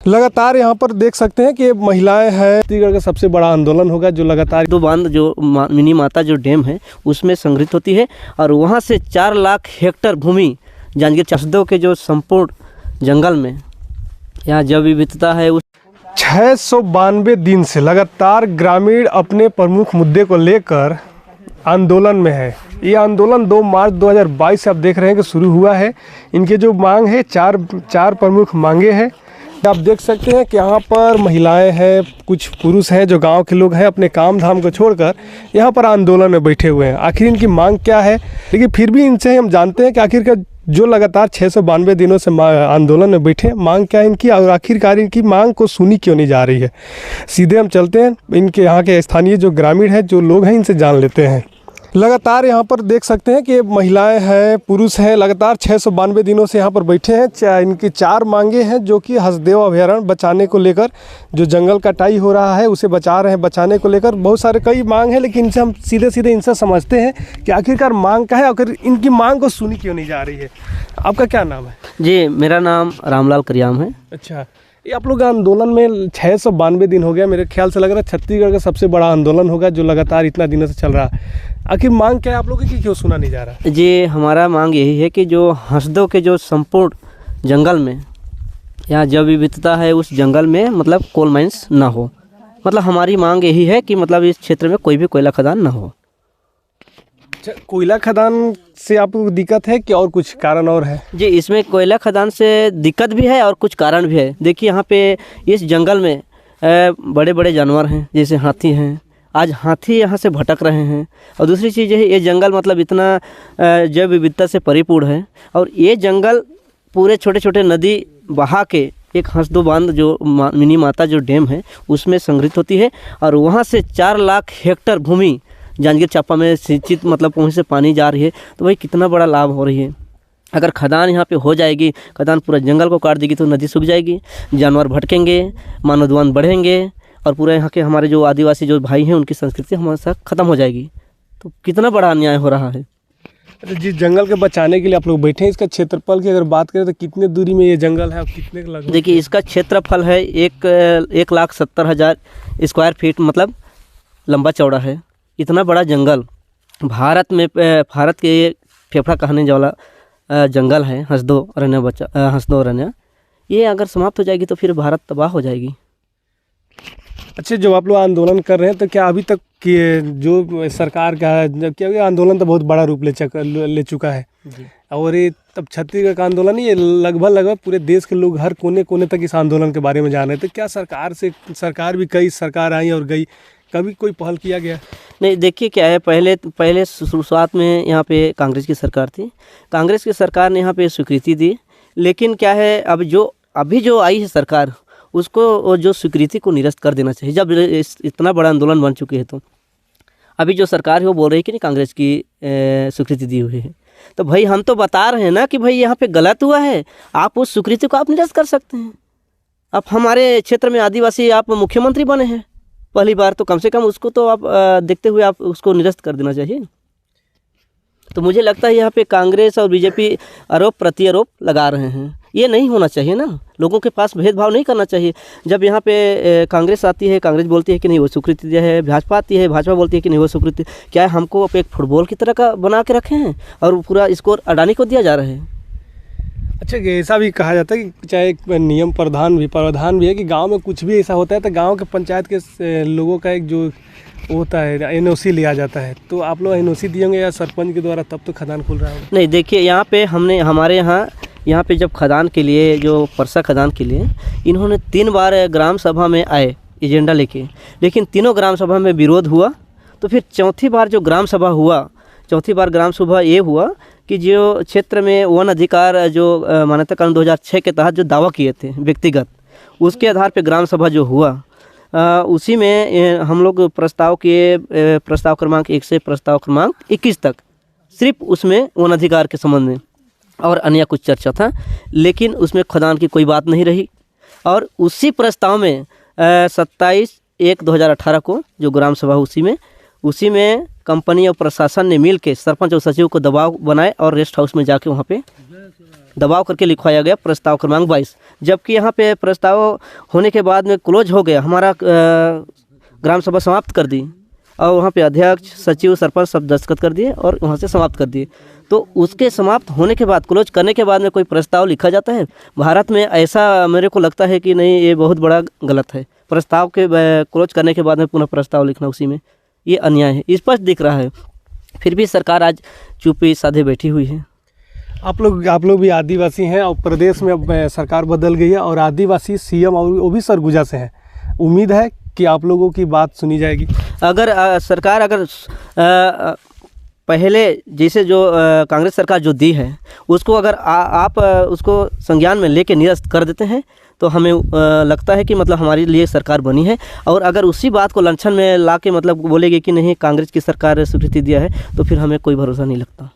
लगातार यहाँ पर देख सकते हैं कि महिलाएं हैं। छत्तीसगढ़ का सबसे बड़ा आंदोलन होगा जो लगातार दो बांध जो मिनी माता जो डैम है उसमें संग्रहित होती है और वहाँ से 4 लाख हेक्टेयर भूमि जांजगीर चांपा के जो संपूर्ण जंगल में यहाँ जैव विविधता है उस 692 दिन से लगातार ग्रामीण अपने प्रमुख मुद्दे को लेकर आंदोलन में है। ये आंदोलन 2 मार्च 2022 से आप देख रहे हैं कि शुरू हुआ है। इनके जो मांग है चार प्रमुख मांगे हैं। आप देख सकते हैं कि यहाँ पर महिलाएं हैं, कुछ पुरुष हैं जो गांव के लोग हैं, अपने काम धाम को छोड़कर यहाँ पर आंदोलन में बैठे हुए हैं। आखिर इनकी मांग क्या है, लेकिन फिर भी इनसे हम जानते हैं कि आखिरकार जो लगातार 692 दिनों से आंदोलन में बैठे, मांग क्या है इनकी और आखिरकार इनकी मांग को सुनी क्यों नहीं जा रही है। सीधे हम चलते हैं, इनके यहाँ के स्थानीय जो ग्रामीण हैं, जो लोग हैं, इनसे जान लेते हैं। लगातार यहाँ पर देख सकते हैं कि महिलाएं हैं, पुरुष हैं, लगातार 692 दिनों से यहाँ पर बैठे हैं। इनकी 4 मांगे हैं जो कि हंसदेव अभयारण्य बचाने को लेकर, जो जंगल कटाई हो रहा है उसे बचा रहे हैं, बचाने को लेकर बहुत सारे कई मांग हैं। लेकिन इनसे हम सीधे इनसे समझते हैं कि आखिरकार मांग क्या है, आखिर इनकी मांग को सुनी क्यों नहीं जा रही है। आपका क्या नाम है? जी, मेरा नाम रामलाल करियाम है। अच्छा, ये आप लोग आंदोलन में 692 दिन हो गया, मेरे ख्याल से लग रहा है छत्तीसगढ़ का सबसे बड़ा आंदोलन होगा जो लगातार इतना दिनों से चल रहा है। आखिर मांग क्या है आप लोगों की, क्यों सुना नहीं जा रहा? जी, हमारा मांग यही है कि जो हंसदेव के जो संपूर्ण जंगल में यहाँ जैव विविधता है उस जंगल में मतलब कोल माइंस ना हो। मतलब हमारी मांग यही है कि मतलब इस क्षेत्र में कोई भी कोयला खदान ना हो। कोयला खदान से आपको दिक्कत है कि और कुछ कारण और है? जी, इसमें कोयला खदान से दिक्कत भी है और कुछ कारण भी है। देखिए, यहाँ पे इस जंगल में बड़े बड़े जानवर हैं, जैसे हाथी हैं। आज हाथी यहाँ से भटक रहे हैं। और दूसरी चीज़ है, ये जंगल मतलब इतना जैव विविधता से परिपूर्ण है और ये जंगल पूरे छोटे छोटे नदी बहा के एक हंसदेव बांध जो मिनी माता जो डैम है उसमें संग्रहित होती है और वहाँ से 4 लाख हेक्टेयर भूमि जांजगीर चांपा में सिंचित मतलब वहीं से पानी जा रही है। तो वही कितना बड़ा लाभ हो रही है। अगर खदान यहाँ पे हो जाएगी, खदान पूरा जंगल को काट देगी तो नदी सूख जाएगी, जानवर भटकेंगे, मानवदुआन बढ़ेंगे और पूरे यहाँ के हमारे जो आदिवासी जो भाई हैं उनकी संस्कृति हमारे साथ ख़त्म हो जाएगी। तो कितना बड़ा अन्याय हो रहा है। जिस जंगल के बचाने के लिए आप लोग बैठे हैं, इसका क्षेत्रफल की अगर बात करें तो कितने दूरी में ये जंगल है और कितने का लगभग? देखिए, इसका क्षेत्रफल है 1,70,000 स्क्वायर फीट मतलब लंबा चौड़ा है। इतना बड़ा जंगल भारत के फेफड़ा कहने वाला जंगल है हंसदेव अरण्य। ये अगर समाप्त हो जाएगी तो फिर भारत तबाह हो जाएगी। अच्छा, जब आप लोग आंदोलन कर रहे हैं तो क्या अभी तक कि जो सरकार का है, क्या आंदोलन तो बहुत बड़ा रूप ले चुका है और ये तब छत्तीसगढ़ का आंदोलन नहीं, ये लगभग पूरे देश के लोग हर कोने तक इस आंदोलन के बारे में जान रहे थे। क्या सरकार भी कई सरकार आई और गई, कभी कोई पहल किया गया? नहीं, देखिए क्या है, पहले शुरुआत में यहाँ पे कांग्रेस की सरकार थी। कांग्रेस की सरकार ने यहाँ पे स्वीकृति दी। लेकिन क्या है, अभी जो आई है सरकार, उसको जो स्वीकृति को निरस्त कर देना चाहिए। जब इतना बड़ा आंदोलन बन चुके हैं तो अभी जो सरकार है वो बोल रही है कि नहीं कांग्रेस की स्वीकृति दी हुई है। तो भाई हम तो बता रहे हैं ना कि भाई यहाँ पे गलत हुआ है, आप उस स्वीकृति को आप निरस्त कर सकते हैं। अब हमारे क्षेत्र में आदिवासी आप मुख्यमंत्री बने हैं पहली बार, तो कम से कम उसको तो आप देखते हुए आप उसको निरस्त कर देना चाहिए। तो मुझे लगता है यहाँ पे कांग्रेस और बीजेपी आरोप प्रत्यारोप लगा रहे हैं। ये नहीं होना चाहिए ना, लोगों के पास भेदभाव नहीं करना चाहिए। जब यहाँ पे कांग्रेस आती है, कांग्रेस बोलती है कि नहीं वो स्वीकृति दिया है, भाजपा आती है, भाजपा बोलती है कि नहीं वो स्वीकृति। क्या है, हमको अब एक फुटबॉल की तरह का बना के रखे हैं और पूरा स्कोर अडानी को दिया जा रहा है। अच्छा, ऐसा भी कहा जाता है कि चाहे नियम प्रावधान भी है कि गांव में कुछ भी ऐसा होता है तो गांव के पंचायत के लोगों का एक जो होता है एनओसी लिया जाता है। तो आप लोग एनओसी दिए होंगे या सरपंच के द्वारा, तब तो खदान खुल रहा है? नहीं, देखिए यहाँ पे हमारे यहाँ पे जब खदान के लिए जो परसा खदान के लिए इन्होंने 3 बार ग्राम सभा में आए एजेंडा लेके, लेकिन तीनों ग्राम सभा में विरोध हुआ। तो फिर चौथी बार ग्राम सभा ये हुआ कि जो क्षेत्र में वन अधिकार जो मान्यता कानून 2006 के तहत जो दावा किए थे व्यक्तिगत, उसके आधार पे ग्राम सभा जो हुआ उसी में हम लोग प्रस्ताव क्रमांक 1 से प्रस्ताव क्रमांक 21 तक सिर्फ उसमें वन अधिकार के संबंध में और अन्य कुछ चर्चा था। लेकिन उसमें खदान की कोई बात नहीं रही। और उसी प्रस्ताव में 27/1/2018 को जो ग्राम सभा उसी में कंपनी और प्रशासन ने मिल के सरपंच और सचिव को दबाव बनाए और रेस्ट हाउस में जाके वहाँ पे दबाव करके लिखवाया गया प्रस्ताव क्रमांक 22, जबकि यहाँ पे प्रस्ताव होने के बाद में क्लोज हो गया, हमारा ग्राम सभा समाप्त कर दी और वहाँ पे अध्यक्ष, सचिव, सरपंच सब दस्तखत कर दिए और वहाँ से समाप्त कर दिए। तो उसके समाप्त होने के बाद, क्लोज करने के बाद में कोई प्रस्ताव लिखा जाता है भारत में? ऐसा मेरे को लगता है कि नहीं, ये बहुत बड़ा गलत है। प्रस्ताव के क्लोज करने के बाद में पुनः प्रस्ताव लिखना उसी में, ये अन्याय है, स्पष्ट दिख रहा है। फिर भी सरकार आज चुप्पी साधे बैठी हुई है। आप लोग भी आदिवासी हैं और प्रदेश में अब सरकार बदल गई है और आदिवासी सीएम और वो भी सरगुजा से हैं। उम्मीद है कि आप लोगों की बात सुनी जाएगी। अगर सरकार अगर पहले जैसे जो कांग्रेस सरकार जो दी है उसको अगर आप उसको संज्ञान में लेके निरस्त कर देते हैं तो हमें लगता है कि मतलब हमारे लिए सरकार बनी है। और अगर उसी बात को लंछन में ला के मतलब बोलेगी कि नहीं कांग्रेस की सरकार स्वीकृति दिया है, तो फिर हमें कोई भरोसा नहीं लगता।